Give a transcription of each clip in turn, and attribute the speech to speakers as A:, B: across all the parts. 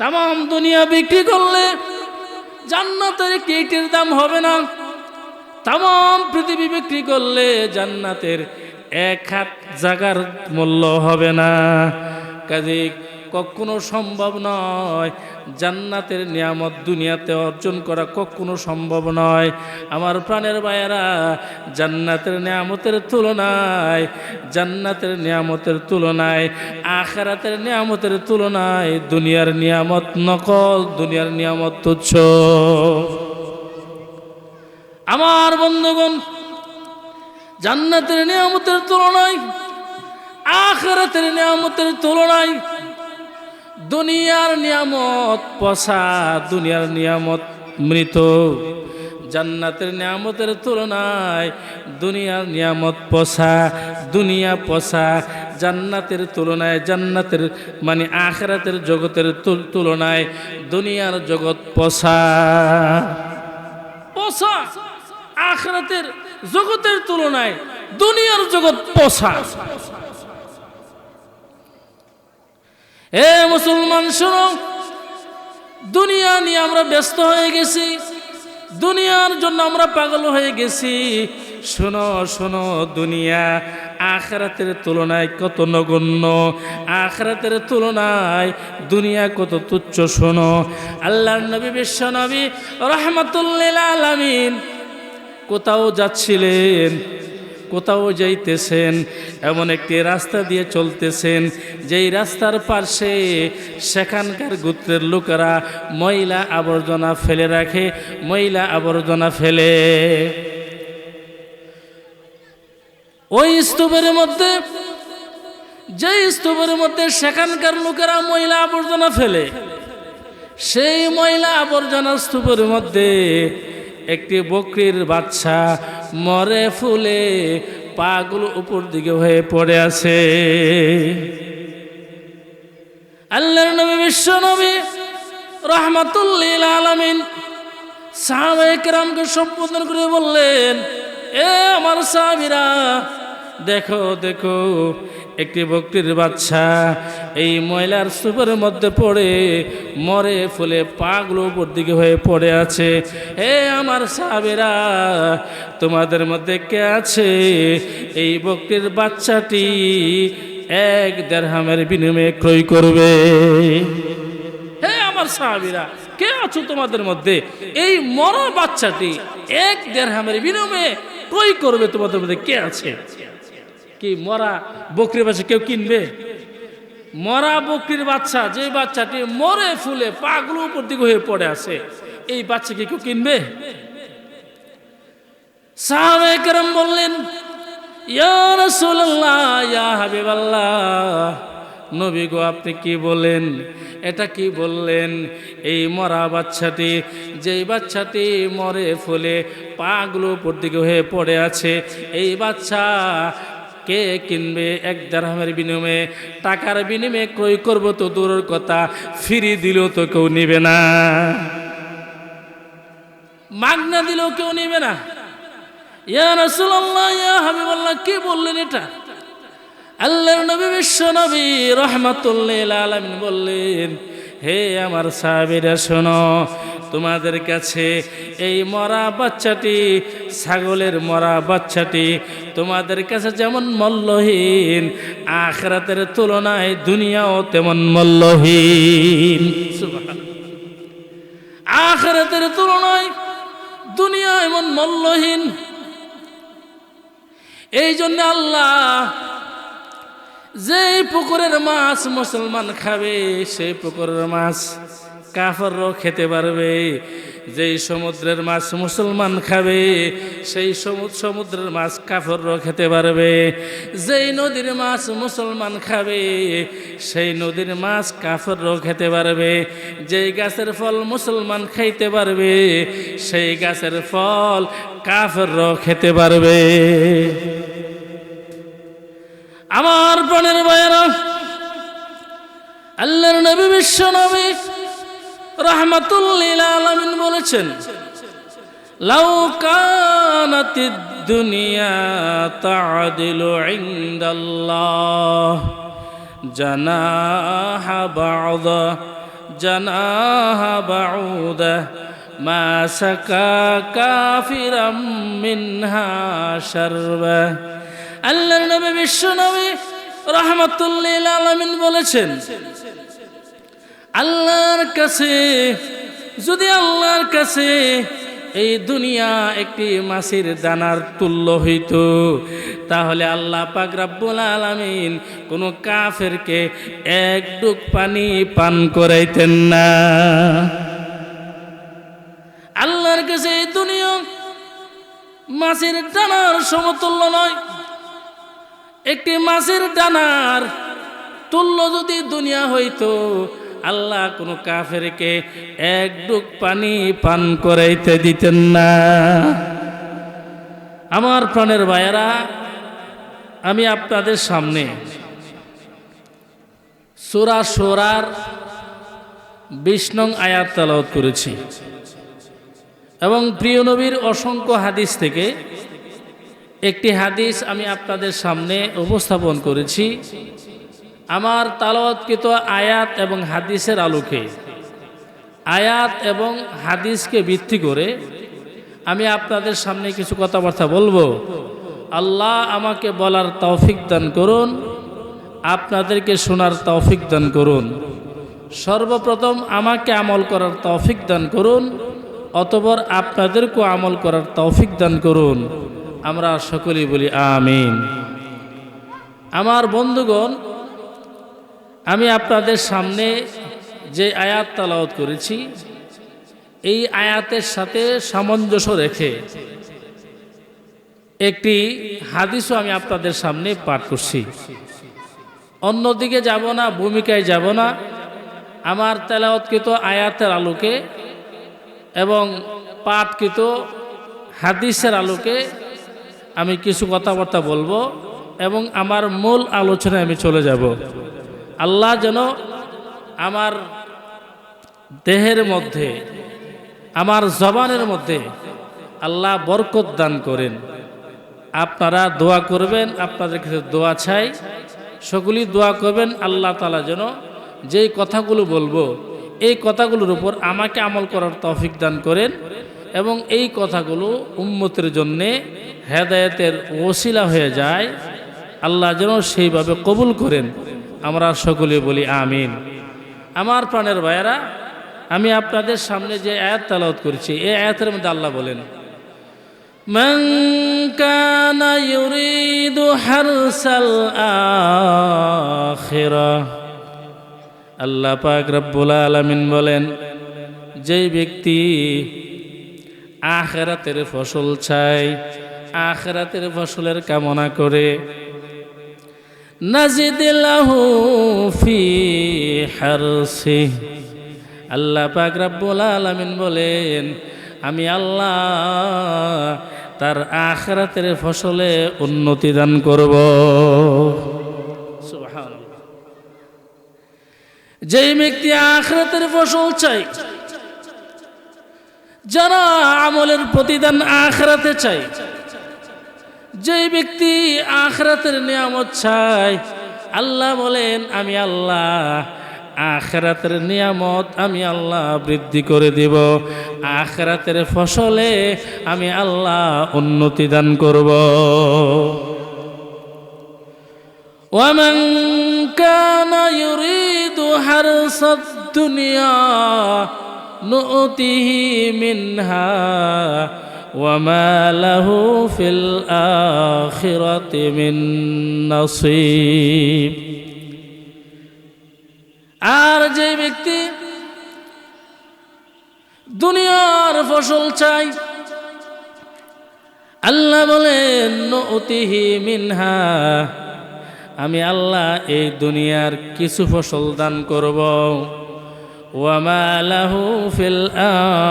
A: তামাম দুনিয়া বিক্রি করলে জান্নাতের ইটের দাম হবে না। তামাম পৃথিবী বিক্রি করলে জান্নাতের এক হাত জায়গার মূল্য হবে না। কাজে কখনো সম্ভব নয় জান্নাতের নিয়ামত দুনিয়াতে অর্জন করা, কখনো সম্ভব নয়। আমার প্রাণের ভাইয়েরা, জান্নাতের নিয়ামতের তুলনায়, জান্নাতের নিয়ামতের তুলনায়, আখিরাতের নিয়ামতের তুলনায় দুনিয়ার নিয়ামত নকল, দুনিয়ার নিয়ামত তুচ্ছ। আমার বন্ধুগণ, জান্নাতের নিয়ামতের তুলনায়, আখিরাতের নিয়ামতের তুলনায় দুনিয়ার নিয়ামত পচা, দুনিয়ার নিয়ামত মৃত। জান্নাতের নিয়ামতের তুলনায় দুনিয়ার নিয়ামত পচা, দুনিয়া পচা। জান্নাতের তুলনায়, জান্নাতের মানে আখিরাতের জগতের তুলনায় দুনিয়ার জগৎ পচা, পচা। আখিরাতের জগতের তুলনায় দুনিয়ার জগৎ পচা। এ মুসলমান শোনো, দুনিয়া নিয়ে আমরা ব্যস্ত হয়ে গেছি, দুনিয়ার জন্য আমরা পাগল হয়ে গেছি। শোনো শোনো, দুনিয়া আখিরাতের তুলনায় কত নগণ্য, আখিরাতের তুলনায় দুনিয়া কত তুচ্ছ। শোনো, আল্লাহর নবী বিশ্ব নবী রাহমাতুল লিল আলামিন কোথাও যাচ্ছিলেন, কোথাও যাইতেছেন, এমন একটি রাস্তা দিয়ে চলতেছেন যেই রাস্তার পাশে সেখানকার গোত্রের লোকেরা ময়লা আবর্জনা ফেলে রাখে, ময়লা আবর্জনা ফেলে। ওই স্তূপের মধ্যে, যেই স্তূপের মধ্যে সেখানকার লোকেরা ময়লা আবর্জনা ফেলে, সেই ময়লা আবর্জনা স্তূপের মধ্যে একটি বকরির বাচ্চা মরে ফুলে পাগুলো উপর দিকে হয়ে পড়ে আছে। আল্লাহর নবী বিশ্ব নবী রাহমাতুল লিল আলামিন সাহাবায়ে কেরামকে সম্বোধন করে বললেন, এ আমার সাহাবীরা, দেখো দেখো, একটি বকরির বাচ্চা এই ময়লার স্তূপের মধ্যে পড়ে মরে ফুলে পাগুলো উপর দিকে হয়ে পড়ে আছে। হে আমার সাহাবীরা, তোমাদের মধ্যে কে আছে এই বকরির বাচ্চাটি 1 দিরহামের বিনিময়ে ক্রয় করবে? হে আমার সাহাবীরা, কে আছো তোমাদের মধ্যে এই মরা বাচ্চাটি 1 দিরহামের বিনিময়ে ক্রয় করবে? তোমাদের মধ্যে কে আছে? কি মরা বকরির বাচ্চা কেউ কিনবে? মরা বকরির বাচ্চা, যে বাচ্চাটি মরে ফুলে পাগুলো উপর দিকে হয়ে পড়ে আছে, এই বাচ্চাকে কেউ কিনবে? সাহাবায়ে কেরাম বললেন, ইয়া রাসূলুল্লাহ, ইয়া হাবিবাল্লাহ, নবী গো, আপনি কি বলেন? এটা কি বললেন? এই মরা বাচ্চাটি, যেই বাচ্চাটি মরে ফুলে পাগুলো উপর দিকে হয়ে পড়ে আছে, এই বাচ্চা কে কিনবে? 1 দিরহামের বিনিময়ে, টাকার বিনিময়ে ক্রয় করব তো দূরের কথা, ফ্রি দিলেও তো কেউ নিবে না, মাগনা দিলেও কেউ নিবে না। ইয়া রাসূলুল্লাহ, ইয়া হাবিবাল্লাহ, কি বললেন এটা? আল্লাহর নবী বিশ্ব নবী রাহমাতুল লিল আলামিন বললেন, হে আমার সাহাবীরা শোনো, তোমাদের কাছে এই মরা বাচ্চাটি, ছাগলের মরা বাচ্চাটি তোমাদের কাছে যেমন মূল্যহীন, আখিরাতের তুলনায় দুনিয়াও তেমন মূল্যহীন। সুবহানাল্লাহ, আখিরাতের তুলনায় দুনিয়া এমন মূল্যহীন। এই জন্য আল্লাহ যেই পুকুরের মাছ মুসলমান খাবে, সেই পুকুরের মাছ কাফেরও খেতে পারবে। যেই সমুদ্রের মাছ মুসলমান খাবে, সেই সমুদ্রের মাছ কাফেরও খেতে পারবে। যেই নদীর মাছ মুসলমান খাবে, সেই নদীর মাছ কাফেরও খেতে পারবে। যেই গাছের ফল মুসলমান খাইতে পারবে, সেই গাছের ফল কাফেরও খেতে পারবে। আমার প্রাণের ভাইয়েরা, আল্লাহর নবী বিশ্ব নবী রাহমাতুল লিল আলামিন বলেছেন, লাউ কানাতিদ দুনিয়া তা'দিলু ইনদাল্লাহ জানাহা বা'দা জানাহা বাউদা মা সাকা কাফিরাম মিনহা শারবা। আল্লাহর নবী বিশ্ব নবী রাহমাতুল লিল আলামিন বলেছেন, আল্লাহর কাছে যদি আল্লাহর কাছে এই দুনিয়া একটি মাছের দানার তুল্য হইত, তাহলে আল্লাহ পাক রব্বুল আলামিন কোন কাফেরকে এক ডুব পানি পান করাইতেন না। আল্লাহর কাছে এই দুনিয়া মাছের দানার সমতুল্য নয়। একটি মাছের দানার তুল্য যদি দুনিয়া হইতো, আল্লাহ কোন কাফেরকে এক ডুব পানি পান করাইতে দিতেন না। আমার প্রাণের ভাইয়েরা, আমি আপনাদের সামনে সূরা শূরার ২০ নং আয়াত তেলাওয়াত করেছি এবং প্রিয় নবীর অসংখ্য হাদিস থেকে একটি হাদিস আমি আপনাদের সামনে উপস্থাপন করেছি। আমার তালাওয়াতকৃত আয়াত এবং হাদিসের আলোকে, আয়াত এবং হাদিসকে ভিত্তি করে আমি আপনাদের সামনে কিছু কথাবার্তা বলবো। আল্লাহ আমাকে বলার তৌফিক দান করুন, আপনাদেরকে শোনার তৌফিক দান করুন। সর্বপ্রথম আমাকে আমল করার তৌফিক দান করুন, অতঃপর আপনাদেরকেও আমল করার তৌফিক দান করুন। আমরা সকলেই বলি আমিন। আমার বন্ধুগণ, আমি আপনাদের সামনে যে আয়াত তেলাওয়াত করেছি, এই আয়াতের সাথে সামঞ্জস্য রেখে একটি হাদিসও আমি আপনাদের সামনে পাঠ করছি। অন্যদিকে যাব না, ভূমিকায় যাব না। আমার তেলাওয়াতকৃত আয়াতের আলোকে এবং পাঠকৃত হাদিসের আলোকে আমি কিছু কথাবার্তা বলবো এবং আমার মূল আলোচনায় আমি চলে যাব। আল্লাহ যেন আমার দেহের মধ্যে, আমার জবানের মধ্যে আল্লাহ বরকত দান করেন। আপনারা দোয়া করবেন, আপনাদের কাছে দোয়া চাই, সকলেই দোয়া করবেন। আল্লাহ তাআলা যেন যেই কথাগুলো বলবো, এই কথাগুলোর উপর আমাকে আমল করার তৌফিক দান করেন এবং এই কথাগুলো উম্মতের জন্যে হেদায়েতের ওসিলা হয়ে যায়। আল্লাহ যেন সেইভাবে কবুল করেন। আমরা সকলে বলি আমিন। আমার প্রাণের ভাইয়েরা, আমি আপনাদের সামনে যে আয়াত তেলাওয়াত করেছি, এই আয়াতের মধ্যে আল্লাহ বলেন, মান কানা ইউরিদু হারসাল আখিরাহ। আল্লাহ পাক রব্বুল আলামিন বলেন, যেই ব্যক্তি আখিরাতের ফসল চায়, আখিরাতের ফসলের কামনা করে, নাজিদ লাহু ফি হারসিহ। আল্লাহ পাক রব্বুল আলামিন বলেন, আমি আল্লাহ তার আখিরাতের ফসলে উন্নতি দান করব। সুবহানাল্লাহ। যেই ব্যক্তি আখিরাতের ফসল চাই, যারা আমলের প্রতিদান আখিরাতে চাই, যেই ব্যক্তি আখিরাতের নিয়ামত চায়, আল্লাহ বলেন আমি আল্লাহ আখিরাতের নিয়ামত আমি আল্লাহ বৃদ্ধি করে দিব, আখিরাতের ফসলে আমি আল্লাহ উন্নতি দান করব। ওয়ামান কানা ইউরিদু হারসাদ দুনিয়া নু'তিহি মিনহা ওয়ামা লাহু ফিল আখিরাতি মিন নসীব। আর যে ব্যক্তি দুনিয়ার ফসল চাই, আল্লাহ বলেন নু'তিহি মিনহা, আমি আল্লাহ এই দুনিয়ার কিছু ফসল দান করব। ওয়ামা লাহু ফিল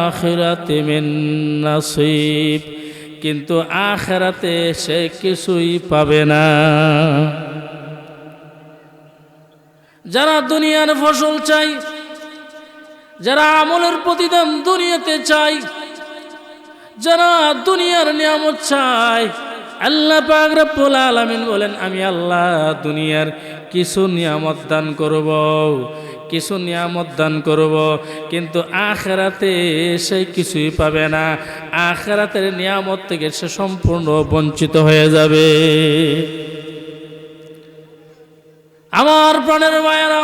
A: আখিরাতি মিন নসীব, কিন্তু আখিরাতে সে কিছুই পাবে না। যারা দুনিয়ার ফসল চাই, যারা আমলের প্রতিদান দুনিয়াতে চাই, যারা দুনিয়ার নিয়ামত চাই, আল্লাহ পাক রব্বুল আলামিন বলেন আমি আল্লাহ দুনিয়ার কিছু নিয়ামত দান করব, কিছু নিয়ামত দান করব, কিন্তু আখিরাতে সে কিছুই পাবে না। আখিরাতের নিয়ামত থেকে সে সম্পূর্ণ বঞ্চিত হয়ে যাবে। আমার প্রাণের ভাইয়েরা,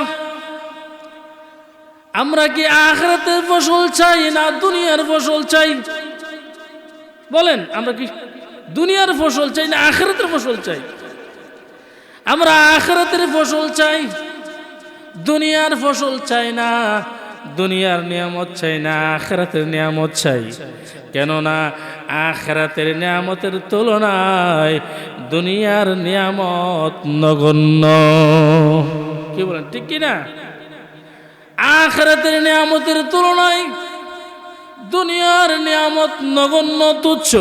A: আমরা কি আখিরাতের ফসল চাই না দুনিয়ার ফসল চাই? বলেন, আমরা কি দুনিয়ার ফসল চাই না আখিরাতের ফসল চাই? আমরা আখিরাতের ফসল চাই, দুনিয়ার ফসল চাই না। দুনিয়ার নিয়ামত চাই না, আখিরাতের নিয়ামত চাই। কেননা আখিরাতের নিয়ামতের তুলনায় দুনিয়ার নিয়ামত নগণ্য। কি বলেন, ঠিক কি না? আখিরাতের নিয়ামতের তুলনায় দুনিয়ার নিয়ামত নগণ্য, তুচ্ছ।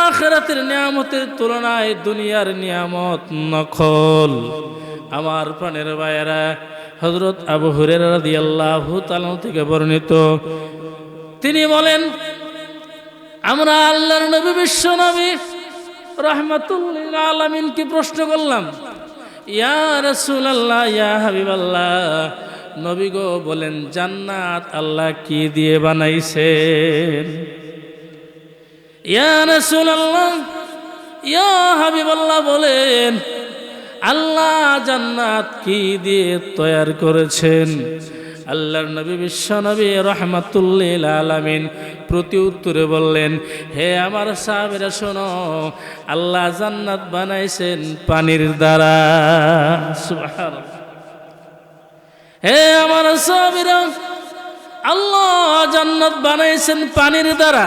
A: আখিরাতের নিয়ামতের তুলনায় দুনিয়ার নিয়ামত নকল। আমার প্রাণের ভাইয়েরা, হযরত আবু হুরায়রা রাদিয়াল্লাহু তাআলা থেকে বর্ণিত, তিনি বলেন, আমরা আল্লাহর নবী বিশ্ব নবী রাহমাতুল লিল আলামিনকে প্রশ্ন করলাম, ইয়া রাসূলুল্লাহ, ইয়া হাবিবাল্লাহ, নবী গো বলেন জান্নাত আল্লাহ কি দিয়ে বানাইছেন? ইয়া রাসূলুল্লাহ, ইয়া হাবিবাল্লাহ বলেন আল্লাহ জান্নাত কি দিয়ে তৈরি করেছেন? আল্লাহর নবী বিশ্ব নবী রাহমাতুল লিল আলামিন প্রতি উত্তরে বললেন, হে আমার সাহাবীরা শোনো, আল্লাহ জান্নাত বানাইছেন পানির দ্বারা। সুবহানাল্লাহ। হে আমার সাহাবীরা, আল্লাহ জান্নাত বানাইছেন পানির দ্বারা।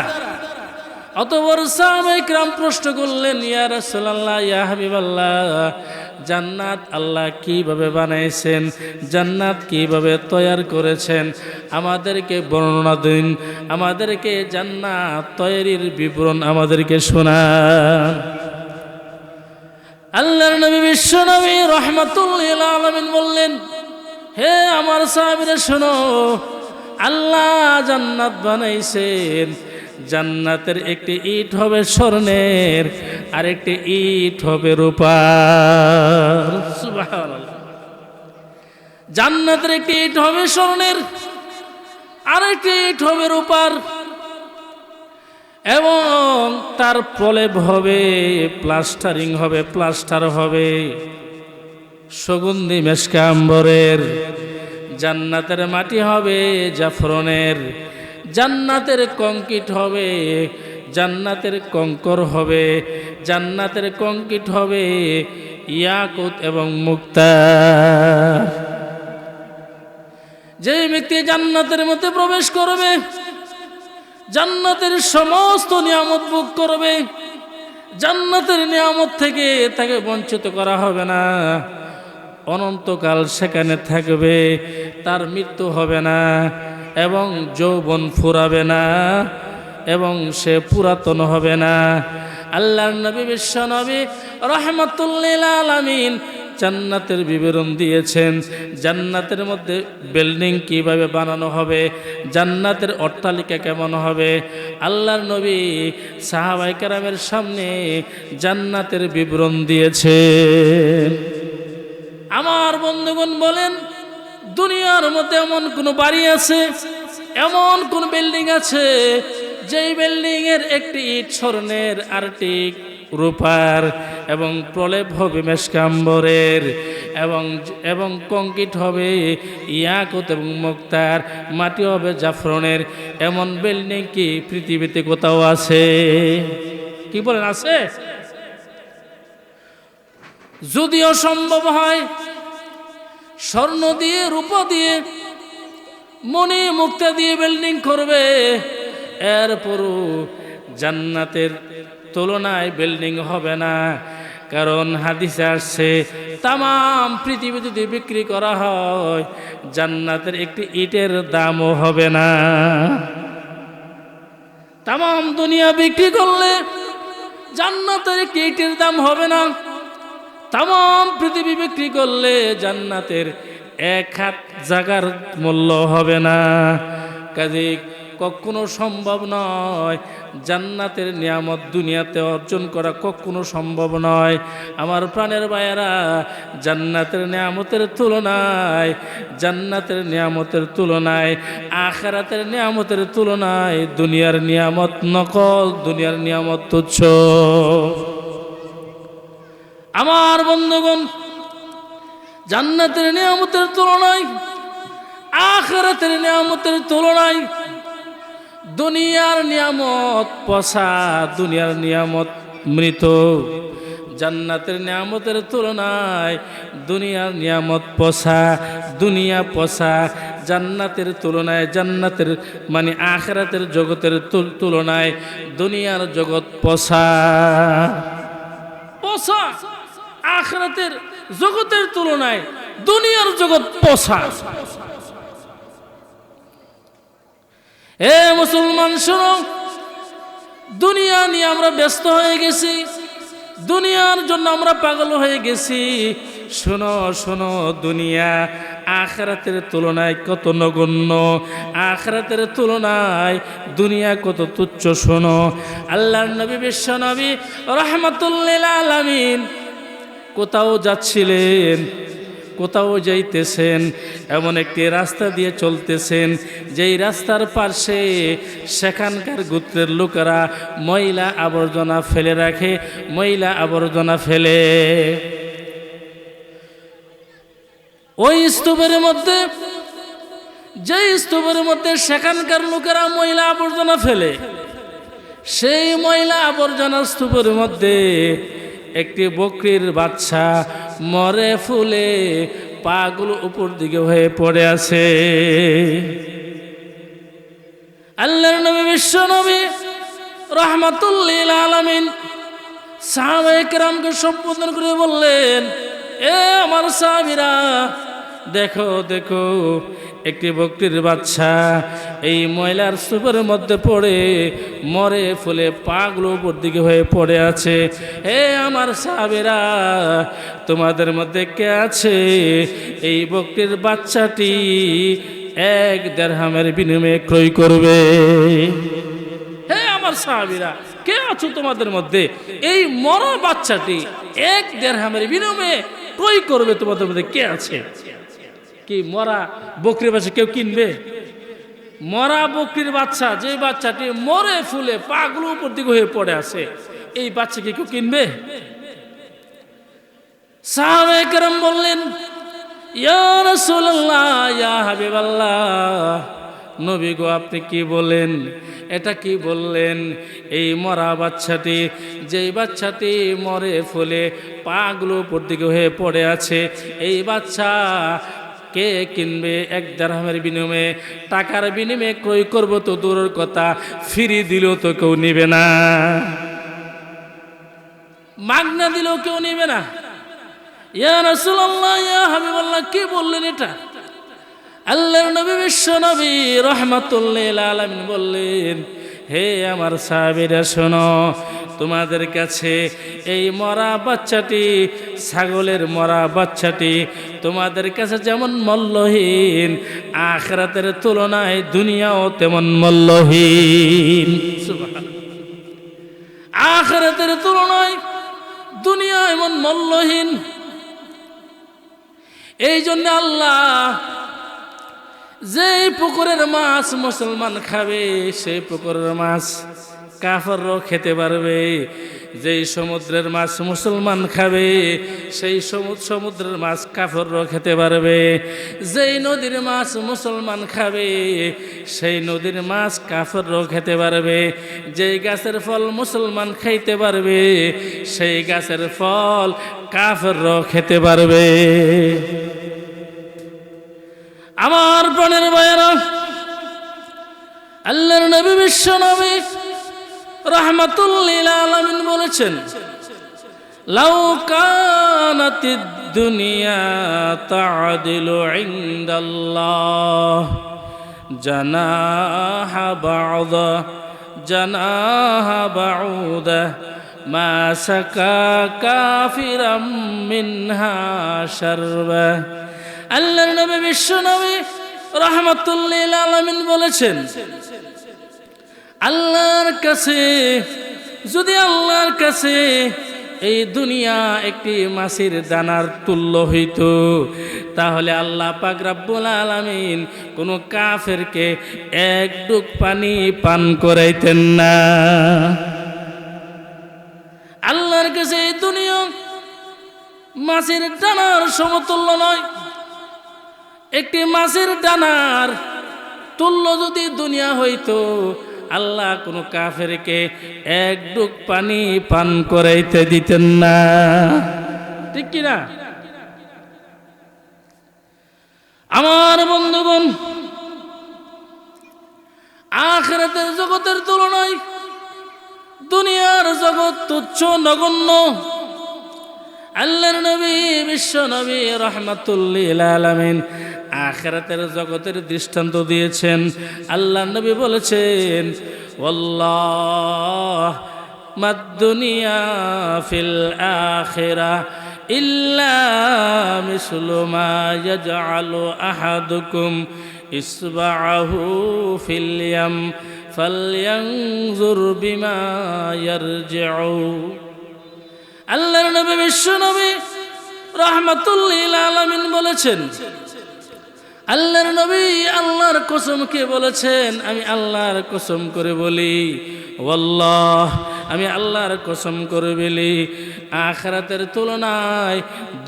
A: অতঃপর সাহাবায়ে কিরাম প্রশ্ন করলেন, ইয়া রাসূলুল্লাহ, ইয়া হাবিবাল্লাহ, জান্নাত আল্লাহ কিভাবে বানাইছেন, জান্নাত কিভাবে তৈরি করেছেন, আমাদেরকে বর্ণনা দিন, আমাদেরকে জান্নাত তৈরির বিবরণ আমাদেরকে শোনান। আল্লাহর নবী বিশ্ব নবী রাহমাতুল লিল আলামিন বললেন, হে আমার সাহাবীরা শোনো, আল্লাহ জান্নাত বানাইছেন, জান্নাতের একটি ইট হবে স্বর্ণের, আর একটি ইট হবে রূপার। সুবহানাল্লাহ। জান্নাতের একটি ইট হবে স্বর্ণের, আর একটি ইট হবে রূপার, এবং তার প্রলেপ হবে, প্লাস্টারিং হবে, প্লাস্টার হবে সুগন্ধি মেশকা আম্বরের। জান্নাতের মাটি হবে জাফরনের, জান্নাতের কংক্রিট হবে, জান্নাতের কঙ্কর হবে, জান্নাতের কংক্রিট হবে ইয়াকুত এবং মুক্তা। যে ব্যক্তি জান্নাতের মধ্যে প্রবেশ করবে, জান্নাতের সমস্ত নিয়ামত ভোগ করবে, জান্নাতের নিয়ামত থেকে তাকে বঞ্চিত করা হবে না, অনন্তকাল সেখানে থাকবে, তার মৃত্যু হবে না, এবং যৌবন ফুরাবে না, এবং সে পুরাতন হবে না। আল্লাহর নবী বিশ্ব নবী রাহমাতুল লিল আলামিন জান্নাতের বিবরণ দিয়েছেন। জান্নাতের মধ্যে বিল্ডিং কিভাবে বানানো হবে, জান্নাতের অট্টালিকা কেমন হবে, আল্লাহর নবী সাহাবায়ে কেরামের সামনে জান্নাতের বিবরণ দিয়েছেন। আমার বন্ধুগণ বলেন, দুনিয়ার মধ্যে এমন কোন বাড়ি আছে, এমন কোন বিল্ডিং আছে যেই বিল্ডিং এর একটি ইট স্বর্ণের, আরটি রূপার, এবং প্রলেপ হবে মেশকাম্বরের, এবং কংক্রিট হবে ইয়াকুত এবং মুক্তার, মাটি হবে জাফরনের? এমন বিল্ডিং কি পৃথিবীতে কোথাও আছে? কি বলেন, আছে? যদিও সম্ভব হয় স্বর্ণ দিয়ে, রূপা দিয়ে, মণি মুক্তা দিয়ে বিল্ডিং করবে, এরপরও জান্নাতের তুলনায় বিল্ডিং হবে না। কারণ হাদিসে আসছে, তামাম পৃথিবী যদি বিক্রি করা হয়, জান্নাতের একটি ইটের দামও হবে না। তামাম দুনিয়া বিক্রি করলে জান্নাতের একটি ইটের দাম হবে না। তামাম পৃথিবী বিক্রি করলে জান্নাতের এক হাত জায়গার মূল্য হবে না। কাজে কখনো সম্ভব নয়। জান্নাতের নিয়ামত দুনিয়াতে অর্জন করা কখনো সম্ভব নয়। আমার প্রাণের ভাইয়েরা, জান্নাতের নিয়ামতের তুলনায়, জান্নাতের নিয়ামতের তুলনায়, আখিরাতের নিয়ামতের তুলনায় দুনিয়ার নিয়ামত নকল, দুনিয়ার নিয়ামত তুচ্ছ। আমার বন্ধুগণ, জান্নাতের নিয়ামতের তুলনায়, আখিরাতের নিয়ামতের তুলনায় দুনিয়ার নিয়ামত পচা, দুনিয়ার নিয়ামত মৃত। জান্নাতের নিয়ামতের তুলনায় দুনিয়ার নিয়ামত পচা, দুনিয়া পচা। জান্নাতের তুলনায়, জান্নাতের মানে আখিরাতের জগতের তুলনায় দুনিয়ার জগৎ পচা, পচা। আখিরাতের জগতের তুলনায় দুনিয়ার জগৎ পচা। এ মুসলমান শোনো, দুনিয়া নিয়ে আমরা ব্যস্ত হয়ে গেছি, দুনিয়ার জন্য আমরা পাগল হয়ে গেছি। শোনো শোনো, দুনিয়া আখিরাতের তুলনায় কত নগণ্য, আখিরাতের তুলনায় দুনিয়া কত তুচ্ছ। শোনো, আল্লাহর নবী, বিশ্ব নবী রাহমাতুল লিল আলামিন কোথাও যাচ্ছিলেন, কোথাও যাইতেছেন, এমন একটি রাস্তা দিয়ে চলতেছেন যেই রাস্তার পাশে সেখানকার গোত্রের লোকেরা ময়লা আবর্জনা ফেলে রাখে, ময়লা আবর্জনা ফেলে। ওই স্তূপের মধ্যে, যেই স্তূপের মধ্যে সেখানকার লোকেরা ময়লা আবর্জনা ফেলে, সেই ময়লা আবর্জনা স্তূপের মধ্যে একটি বকরির বাচ্চা মরে ফুলে পাগুলো উপর দিকে হয়ে পড়ে আছে। আল্লাহর নবী, বিশ্ব নবী রাহমাতুল লিল আলামিন সাহাবায়ে কেরামকে সম্বোধন করে বললেন, এ আমার সাহাবীরা, দেখো দেখো, একটি বকরির বাচ্চা এই ময়লার স্তূপের মধ্যে পড়ে মরে ফুলে পাগুলো উপর দিকে হয়ে পড়ে আছে। হে আমার সাহাবীরা, তোমাদের মধ্যে কে আছে এই বকরির বাচ্চাটি 1 দিরহামের বিনিময়ে ক্রয় করবে? হে আমার সাহাবীরা, কে আছো তোমাদের মধ্যে এই মরা বাচ্চাটি 1 দিরহামের বিনিময়ে ক্রয় করবে? তোমাদের মধ্যে কে আছে? কি মরা বকরির বাচ্চা কেউ কিনবে? মরা বকরির বাচ্চা, যে বাচ্চাটি মরে ফুলে পাগুলো উপর দিকে হয়ে পড়ে আছে, এই বাচ্চাকে কেউ কিনবে? সাহাবায়ে কেরাম বললেন, ইয়া রাসূলুল্লাহ, ইয়া হাবিবাল্লাহ, নবী গো, আপনি কি বলেন? এটা কি বললেন? এই মরা বাচ্চাটি, যেই বাচ্চাটি মরে ফুলে পাগুলো উপর দিকে হয়ে পড়ে আছে, এই বাচ্চা কে কিনবে? 1 দিরহামের বিনিময়ে, টাকার বিনিময়ে ক্রয় করবো তো দূরের কথা, ফ্রি দিলেও তো কেউ নিবে না, মাগনা দিলেও কেউ নিবে না। ইয়া রাসূলুল্লাহ, ইয়া হাবিবাল্লাহ, কি বললেন এটা? আল্লাহর নবী, বিশ্ব নবী রাহমাতুল লিল আলামিন বললেন, হে আমার সাহাবীরা, শোনো, তোমাদের কাছে এই মরা বাচ্চাটি, ছাগলের মরা বাচ্চাটি তোমাদের কাছে যেমন মূল্যহীন, আখিরাতের তুলনায় দুনিয়াও তেমন মূল্যহীন। আখিরাতের তুলনায় দুনিয়া এমন মূল্যহীন। এই জন্য আল্লাহ যেই পুকুরের মাছ মুসলমান খাবে, সেই পুকুরের মাছ কাফেরও খেতে পারবে। যেই সমুদ্রের মাছ মুসলমান খাবে, সেই সমুদ্রের মাছ কাফেরও খেতে পারবে। যেই নদীর মাছ মুসলমান খাবে, সেই নদীর মাছ কাফেরও খেতে পারবে। যেই গাছের ফল মুসলমান খাইতে পারবে, সেই গাছের ফল কাফেরও খেতে পারবে। আমার প্রাণের ভাইয়েরা, আল্লাহর নবী, বিশ্ব নবী রাহমাতুল লিল আলামিন বলেছেন, লাউ কানাতিদ দুনিয়া তা'দিলু ইনদাল্লাহ জানাহা বাউদা মা সাকা কাফিরাম মিনহা শারবা। আল্লাহর নবী, বিশ্ব নবী রাহমাতুল লিল আলামিন বলেছেন, আল্লাহর কাছে যদি আল্লাহর কাছে এই দুনিয়া একটি মাছের দানার তুল্য হইত, তাহলে আল্লাহ পাক রব্বুল আলামিন কোন কাফেরকে এক ডুব পানি পান করাইতেন না। আল্লাহর কাছে এই দুনিয়া মাছের দানার সমতুল্য নয়। একটি মাছের দানার তুল্য যদি দুনিয়া হইতো, আল্লাহ কোন কাফেরকে এক ডুব পানি পান করাইতে দিতেন না। ঠিক কিনা? আমার বন্ধুগণ, আখিরাতের জগতের তুলনায় দুনিয়ার জগৎ তুচ্ছ নগণ্য। আল্লাহর নবী বিশ্ব নবী রাহমাতুল লিল আলামিন আখিরাতের জগতের দৃষ্টান্ত দিয়েছেন। আল্লাহর নবী বলেছেন, ওয়াল্লাহ মাদ দুনিয়া ফিল আখিরাহ ইল্লা মিসলু মা ইয়াজআলু আহাদুকুম ইসবাআহু ফিল ইয়াম ফালয়ানজুর বিমা ইয়ারজিউ। আল্লাহর নবী বিশ্ব নবী রাহমাতুল লিল আলামিন বলেছেন, আল্লাহর নবী আল্লাহর কসমকে বলেছেন, আমি আল্লাহর কসম করে বলি, ওয়াল্লাহ আমি আল্লাহর কসম করে বলি, আখিরাতের তুলনায়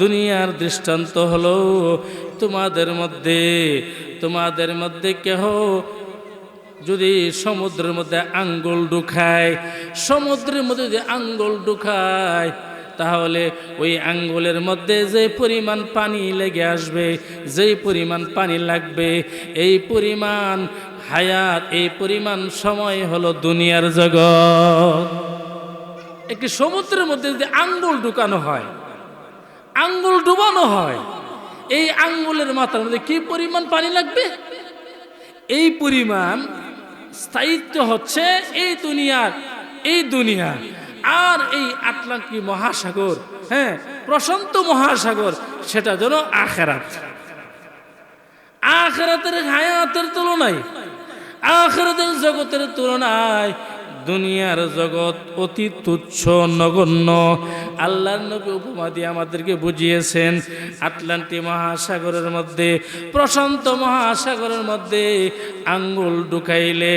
A: দুনিয়ার দৃষ্টান্ত হলো তোমাদের মধ্যে কেহ যদি সমুদ্রের মধ্যে আঙ্গুল ঢুকায়, সমুদ্রের মধ্যে যদি আঙ্গুল ঢুকায়, তাহলে ওই আঙ্গুলের মধ্যে যে পরিমাণ পানি লেগে আসবে, যেই পরিমাণ পানি লাগবে, এই পরিমাণ হায়াত, এই পরিমাণ সময় হলো দুনিয়ার জগৎ। একটি সমুদ্রের মধ্যে যদি আঙ্গুল ঢুকানো হয়, আঙ্গুল ডুবানো হয়, এই আঙ্গুলের মাথার মধ্যে কি পরিমাণ পানি লাগবে? এই পরিমাণ স্থায়িত্ব হচ্ছে এই দুনিয়া আর এই আটলান্টিক মহাসাগর, হ্যাঁ প্রশান্ত মহাসাগর, সেটা যেন আখিরাত। আখিরাতের হায়াতের তুলনায়, আখিরাতের জগতের তুলনায় দুনিয়ার জগৎ অতি তুচ্ছ নগণ্য। আল্লাহর নবী উপমা দিয়ে আমাদেরকে বুঝিয়েছেন, আটলান্টিক মহাসাগরের মধ্যে, প্রশান্ত মহাসাগরের মধ্যে আঙ্গুল ঢুকাইলে,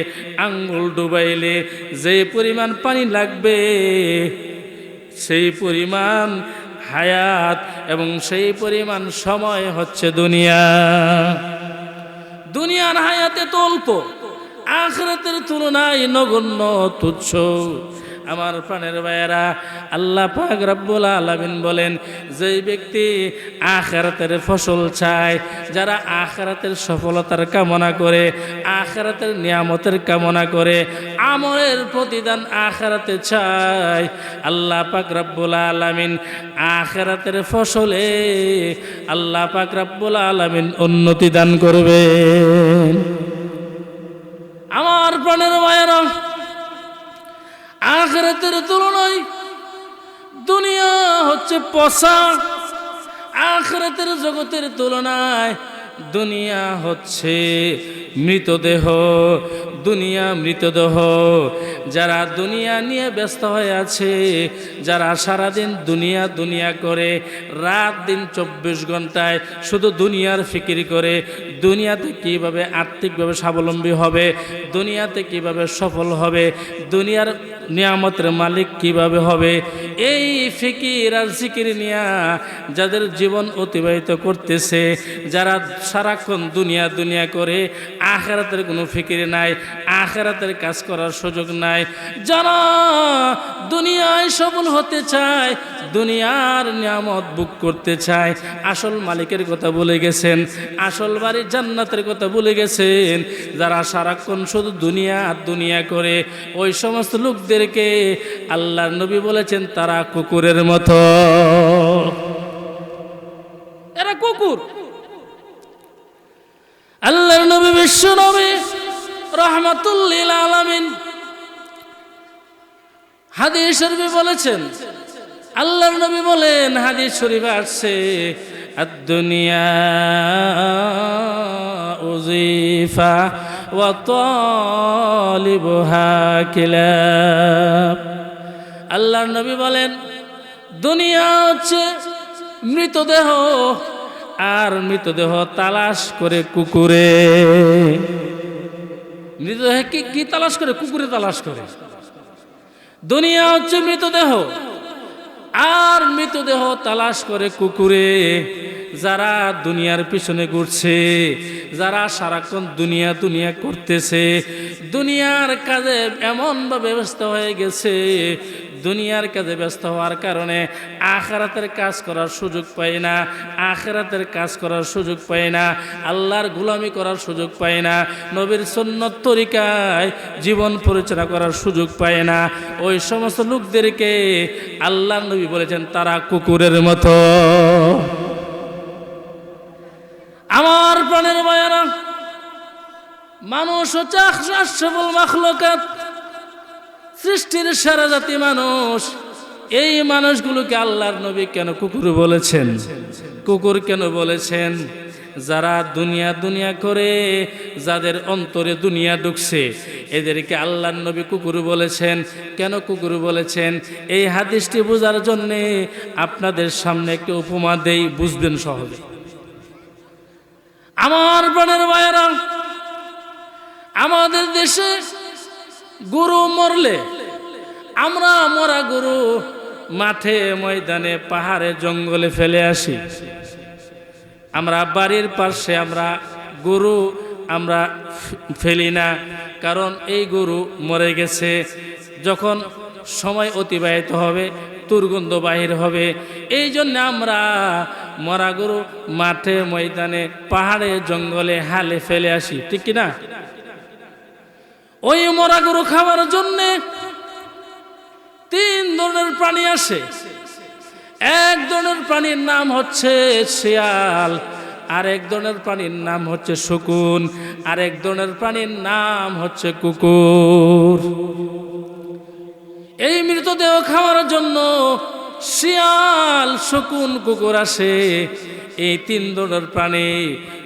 A: আঙ্গুল ডুবাইলে যে পরিমাণ পানি লাগবে, সেই পরিমাণ হায়াত এবং সেই পরিমাণ সময় হচ্ছে দুনিয়ার হায়াতে তো অল্প, আখিরাতের তুলনায় নগণ্য, তুচ্ছ। আমার প্রাণের ভাইয়েরা, আল্লাহ পাক রব্বুল আলামিন বলেন, যেই ব্যক্তি আখিরাতের ফসল চায়, যারা আখিরাতের সফলতার কামনা করে, আখিরাতের নিয়ামতের কামনা করে, আমলের প্রতিদান আখিরাতে চায়, আল্লাহ পাক রব্বুল আলামিন আখিরাতের ফসলে আল্লাহ পাক রব্বুল আলামিন উন্নতি দান করবেন। আমার প্রাণের ভাইয়েরা, আখিরাতের তুলনায় দুনিয়া হচ্ছে পচা। আখিরাতের জগতের তুলনায় দুনিয়া হচ্ছে মৃতদেহ। মৃতদেহ। যারা দুনিয়া নিয়ে ব্যস্ত হয়ে আছে, যারা সারাদিন দুনিয়া করে, রাত দিন 24 ঘন্টায় শুধু দুনিয়ার ফিকির করে, দুনিয়াতে কিভাবে আর্থিকভাবে স্বাবলম্বী হবে, দুনিয়াতে কিভাবে সফল হবে, দুনিয়ার নিয়ামতের মালিক কিভাবে হবে, এই ফিকির আর জিকির নিয়া যাদের জীবন অতিবাহিত করতেছে, যারা সারাক্ষণ দুনিয়া করে, আখিরাতের কোনো ফিকির নাই, আখিরাতের কাজ করার সুযোগ নাই, যারা দুনিয়ায় সফল হতে চায়, দুনিয়ার নিয়ামত ভোগ করতে চায়, আসল মালিকের কথা ভুলে গেছেন, আসল বাড়ি জান্নাতের কথা ভুলে গেছেন, যারা সারাক্ষণ শুধু দুনিয়া করে, ওই সমস্ত লোকদেরকে আল্লাহর নবী বলেছেন তারা কুকুরের মতো। এরা কুকুর। আল্লাহর নবী বিশ্ব নবী রাহমাতুল লিল আলামিন হাদিস শরীফে বলেছেন, আল্লাহর নবী বলেন, হাদিস শরীফে আসছে, আদ-দুনিয়া উযিফা وطالبها كلاب আল্লাহর নবী বলেন দুনিয়া হচ্ছে মৃতদেহ আর মৃতদেহ তালাশ করে কুকুরে মৃতদেহ কি তালাশ করে কুকুরে তালাশ করে দুনিয়া হচ্ছে মৃতদেহ আর মৃতদেহ তালাশ করে কুকুরে যারা দুনিয়ার পিছনে ঘুরছে যারা সারাক্ষণ দুনিয়া দুনিয়া করতেছে দুনিয়ার কাজে এমনভাবে ব্যস্ত হয়ে গেছে দুনিয়ার কাজে ব্যস্ত হওয়ার কারণে আখিরাতের কাজ করার সুযোগ পায় না আখিরাতের কাজ করার সুযোগ পায় না আল্লাহর গোলামি করার সুযোগ পায় না নবীর সুন্নত তরিকায় জীবন পরিচালনা করার সুযোগ পায় না ওই সমস্ত লোকদেরকে আল্লাহর নবী বলেছেন তারা কুকুরের মতো আমার প্রাণের ভাইয়েরা মানুষ হচ্ছে আশরাফুল মাখলুকাত সৃষ্টির সেরা জাতি মানুষ এই মানুষগুলোকে আল্লাহর নবী কেন কুকুর বলেছেন কুকুর কেন বলেছেন যারা দুনিয়া দুনিয়া করে যাদের অন্তরে দুনিয়া ঢুকছে এদেরকে আল্লাহর নবী কুকুর বলেছেন কেন কুকুর বলেছেন এই হাদিসটি বোঝার জন্য আপনাদের সামনে একটি উপমা দেই বুঝবেন সহজে আমার প্রাণের ভাইয়েরা আমাদের দেশে গরু মরলে আমরা মরা গরু মাঠে ময়দানে পাহাড়ে জঙ্গলে ফেলে আসি আমরা বাড়ির পাশে আমরা গরু আমরা ফেলি না কারণ এই গরু মরে গেছে যখন সময় অতিবাহিত হবে দুর্গন্ধ বাহির হবে এই জন্য আমরা মরা গরু মাঠে ময়দানে পাহাড়ে জঙ্গলে হালে ফেলে আসি ঠিক কি না ওই মরা গরু খাওয়ার জন্য তিন ধরনের প্রাণী আসে এক ধরনের প্রাণীর নাম হচ্ছে শিয়াল আরেক ধরনের প্রাণীর নাম হচ্ছে শকুন আরেক ধরনের প্রাণীর নাম হচ্ছে কুকুর এই মৃতদেহ খাওয়ার জন্য শিয়াল শকুন কুকুর আসে এই তিন ধরনের প্রাণী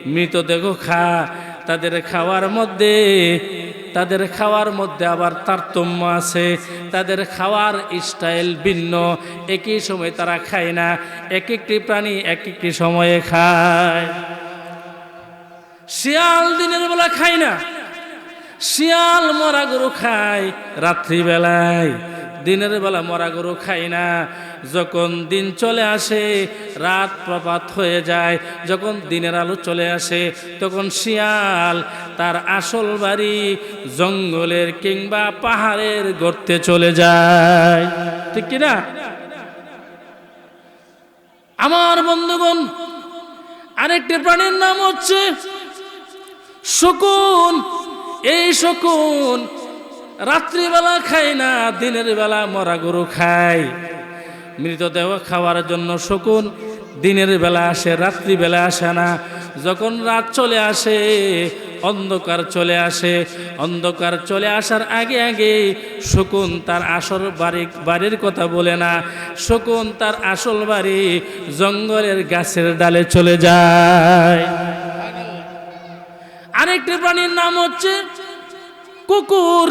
A: মৃতদেহ তাদের খাওয়ার মধ্যে আবার তারতম্য আছে তাদের খাওয়ার স্টাইল ভিন্ন একই সময় তারা খায় না এক একটি প্রাণী এক একটি সময়ে খায় শিয়াল দিনের বেলা খায় না শিয়াল মরা গরু খায় রাত্রিবেলায় দিনের বেলা মরা গরু খায় না যখন দিন চলে আসে রাত প্রভাত হয়ে যায় যখন দিনের আলো চলে আসে তখন শিয়াল তার আসল বাড়ি জঙ্গলের কিংবা পাহাড়ের গর্তে চলে যায় ঠিক কি না আমার বন্ধুগণ আরেকটি প্রাণীর নাম হচ্ছে শকুন এই শকুন রাত্রিবেলা খায় না দিনের বেলা মরা গরু খায় মৃতদেহ খাওয়ার জন্য শকুন দিনের বেলা আসে রাত্রিবেলা আসে না যখন রাত চলে আসে অন্ধকার চলে আসার আগে আগে শকুন তার আসল বাড়ির কথা বলে না শকুন তার আসল বাড়ি জঙ্গলের গাছের ডালে চলে যায় আরেকটি প্রাণীর নাম হচ্ছে কুকুর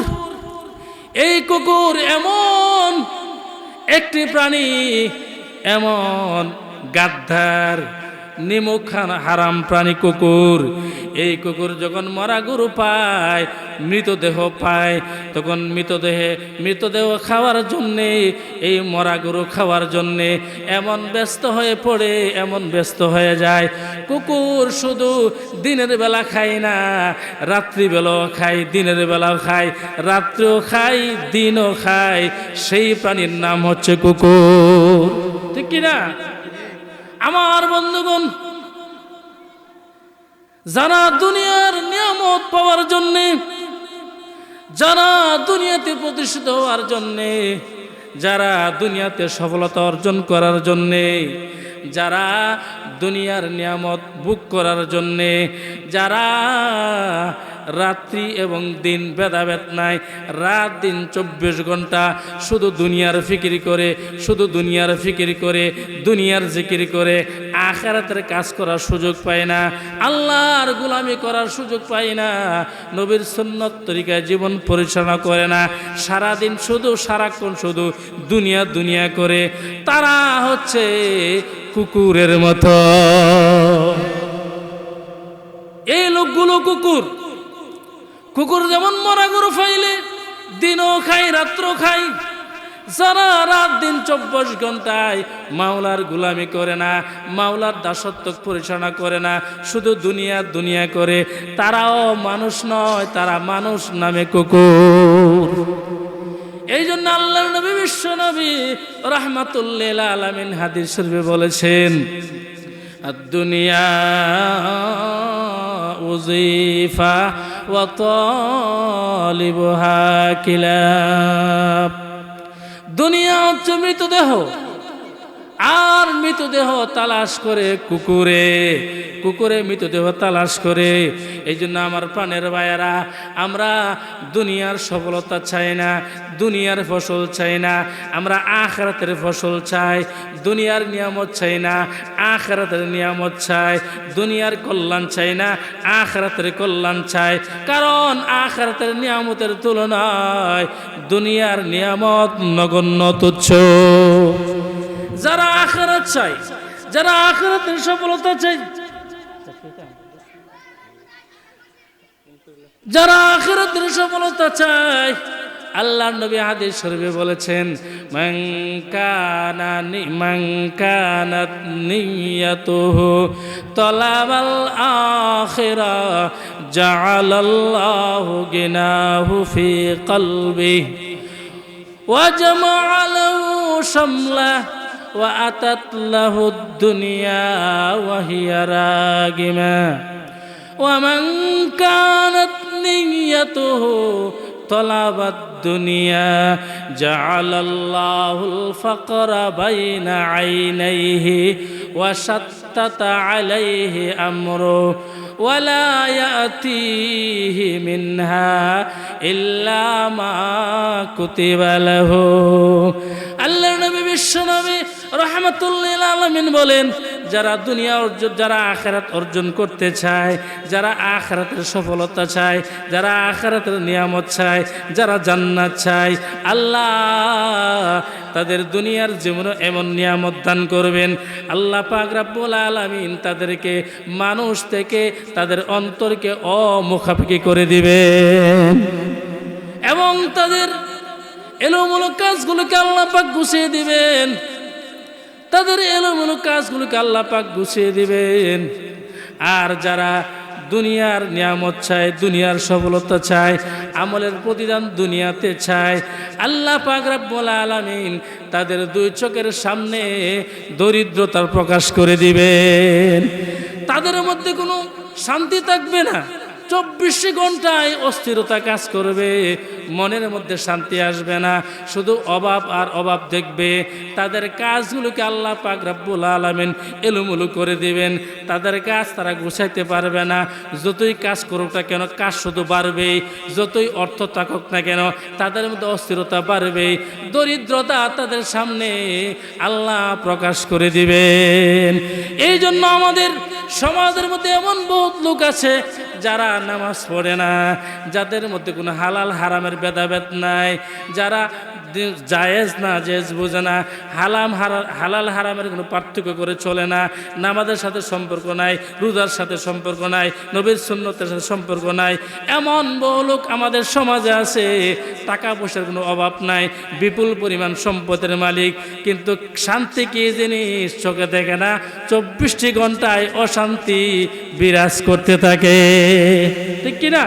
A: এই কুকুর এমন একটি প্রাণী এমন গাদ্দার নিমুখ হারাম প্রাণী কুকুর এই কুকুর যখন মরা গরু পায় মৃতদেহ পায় তখন মৃতদেহ খাওয়ার জন্যে এই মরা গরু খাওয়ার জন্যে এমন ব্যস্ত হয়ে যায় কুকুর শুধু দিনের বেলা খায় না রাত্রিবেলাও খায় দিনের বেলাও খায় রাত্রেও খায় দিনও খায় সেই প্রাণীর নাম হচ্ছে কুকুর ঠিক কিনা আমার বন্ধুগণ যারা দুনিয়ার নিয়ামত পাওয়ার জন্যে যারা দুনিয়াতে প্রতিষ্ঠিত হওয়ার জন্যে যারা দুনিয়াতে সফলতা অর্জন করার জন্যে যারা দুনিয়ার নিয়ামত ভোগ করার জন্যে যারা রাত্রি এবং দিন ভেদাভেদ নাই, রাত দিন 24 ঘন্টা শুধু দুনিয়ার ফিকির করে, শুধু দুনিয়ার ফিকির করে, দুনিয়ার জিকির করে, আখিরাতের কাজ করার সুযোগ পায় না, আল্লাহর গোলামি করার সুযোগ পায় না, নবীর সুন্নত তরিকায় জীবন পরিচালনা করে না, সারাদিন শুধু সারাক্ষণ শুধু দুনিয়া দুনিয়া করে, তারা হচ্ছে কুকুরের মতো। এই লোকগুলো কুকুর। কুকুর যেমন মরা গরু ফাইলে দিনও খায় রাত্র খায়, যারা রাত দিন 24 ঘন্টায় মাওলার গোলামি করে না, মাওলার দাসত্ব পরিচালনা করে না, শুধু দুনিয়া দুনিয়া করে, তারাও মানুষ নয়, তারা মানুষ নামে কুকুর। এই জন্য আল্লাহর নবী বিশ্ব নবী রাহমাতুল্লিল আলামিন হাদিস শরীফে বলেছেন, আদ-দুনিয়া উযীফা ওয়া তালিবুহা কিলাব। দুনিয়া হচ্ছে মৃতদেহ, আর মৃতদেহ তালাশ করে কুকুরে, কুকুরে মৃতদেহ তালাশ করে। এই জন্য আমার প্রাণের ভাইয়েরা, আমরা দুনিয়ার সফলতা চাই না, দুনিয়ার ফসল চাই না, আমরা আখিরাতের ফসল চাই। দুনিয়ার নিয়ামত চাই না, আখিরাতের নিয়ামত চাই। দুনিয়ার কল্যাণ চাই না, আখিরাতের কল্যাণ চাই। কারণ আখিরাতের নিয়ামতের তুলনায় দুনিয়ার নিয়ামত নগণ্য তুচ্ছ। যারা আখিরাত চাই, যারা আখিরাতের সফলতা চাই, যারা আখিরাতের সফলতা চায়, আল্লাহর নবী হাদিস শরীফে বলেছেন, মান কানাত নিয়াতুহু তালাবাল আখিরা জাআলাল্লাহু গিনাহু ফি কলবিহি ওয়া জামাআ লাহু শামলাহু ওয়া আতাত লাহু দুনিয়া ওয়া হিয়া রাগিমা ওয়া মান কানাত নিয়াতুহু তালাবাদ দুনিয়া জাআলাল্লাহুল ফাকরা বাইনা আইনাইহি ওয়া শাত্তাতা আলাইহি আমরু ওয়া লা ইয়াতিহি মিনহা ইল্লা মা কুতিবা লাহু। আল্লাহর নবী বিশ্ব নবী রাহমাতুল্লিল আলামিন বলেন, যারা দুনিয়া অর্জন, যারা আখিরাত অর্জন করতে চায়, যারা আখিরাতের সফলতা চায়, যারা আখিরাতের নিয়ামত চায়, যারা জান্নাত চায়, আল্লাহ তাদের দুনিয়ার জীবনে এমন নিয়ামত দান করবেন, আল্লাহ পাক রব্বুল আলামিন তাদেরকে মানুষ থেকে তাদের অন্তরকে অমুখাপেক্ষী করে দিবেন, এবং তাদের এলোমেলো কাজগুলোকে আল্লাহ পাক গুছিয়ে দিবেন, তাদের এলোমেলো কাজগুলোকে আল্লাহ পাক গুছিয়ে দিবেন। আর যারা দুনিয়ার নিয়ামত চায়, দুনিয়ার সফলতা চায়, আমলের প্রতিদান দুনিয়াতে চায়, আল্লাহ পাক রব্বুল আলামিন তাদের দুই চোখের সামনে দরিদ্রতার প্রকাশ করে দিবেন। তাদের মধ্যে কোনো শান্তি থাকবে না, 24 ঘন্টায় অস্থিরতা কাজ করবে, মনের মধ্যে শান্তি আসবে না, শুধু অভাব আর অভাব দেখবে। তাদের কাজগুলোকে আল্লাহ পাক রব্বুল আলামিন এলোমেলো করে দিবেন, তাদের কাজ তারা গুছাইতে পারবে না। যতই কাজ করুক না কেন, কাজ শুধু বাড়বেই, যতই অর্থ থাকুক না কেন, তাদের মধ্যে অস্থিরতা বাড়বেই, দরিদ্রতা তাদের সামনে আল্লাহ প্রকাশ করে দিবেন। এই জন্য আমাদের সমাজের মধ্যে এমন বহুত লোক আছে যারা নামাজ পড়ে না, যাদের মধ্যে কোনো হালাল হারামের ভেদাভেদ নাই, যারা জায়েজ না জায়েজ বোঝে না, হালাল হারামের কোনো পার্থক্য করে চলে না, নামাজের সাথে সম্পর্ক নাই, রোজার সাথে সম্পর্ক নাই, নবীর সুন্নতের সাথে সম্পর্ক নাই, এমন বহু লোক আমাদের সমাজে আছে। টাকা পয়সার কোনো অভাব নাই, বিপুল পরিমাণ সম্পদের মালিক, কিন্তু শান্তি কি জিনিস চোখে দেখে না, 24 ঘন্টায় অশান্তি বিরাজ করতে থাকে, ঠিক কিনা?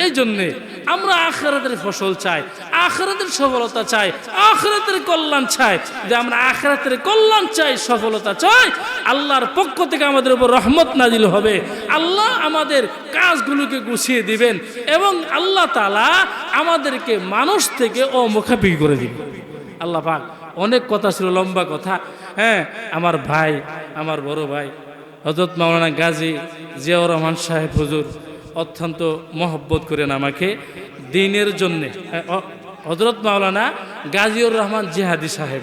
A: এই জন্যে আমরা আখিরাতের ফসল চাই, আখিরাতের সফলতা চাই, আখিরাতের কল্যাণ চাই। যে আমরা আখিরাতের কল্যাণ চাই, সফলতা চাই, আল্লাহর পক্ষ থেকে আমাদের উপর রহমত নাজিল হবে, আল্লাহ আমাদের কাজগুলোকে গুছিয়ে দিবেন, এবং আল্লাহ তাআলা আমাদেরকে মানুষ থেকে অমুখাপেক্ষী করে দিবেন। আল্লাহ পাক, অনেক কথা ছিল, লম্বা কথা। হ্যাঁ, আমার ভাই, আমার বড় ভাই হযরত মাওলানা গাজী জিয়াউর রহমান সাহেব হুজুর অত্যন্ত মহব্বত করেন আমাকে দ্বীনের জন্যে। হযরত মাওলানা গাজীউর রহমান জিহাদি সাহেব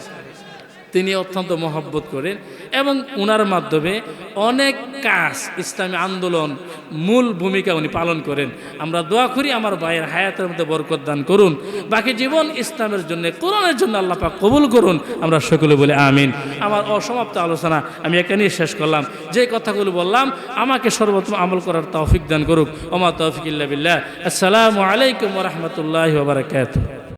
A: তিনি অত্যন্ত মহব্বত করেন এবং উনার মাধ্যমে অনেক কাজ ইসলামী আন্দোলন মূল ভূমিকা উনি পালন করেন। আমরা দোয়া করি আমার ভাইয়ের হায়াতের মধ্যে বরকত দান করুন, বাকি জীবন ইসলামের জন্য, কোরআনের জন্য আল্লাহ পাক কবুল করুন, আমরা সকলে বলে আমিন। আমার অসমাপ্ত আলোচনা আমি এখানেই শেষ করলাম। যে কথাগুলো বললাম আমাকে সর্বোত্তম আমল করার তৌফিক দান করুক। ওমা তৌফিক ইল্লা বিল্লাহ। আসসালামু আলাইকুম ওয়া রাহমাতুল্লাহি ওয়া বারাকাতুহু।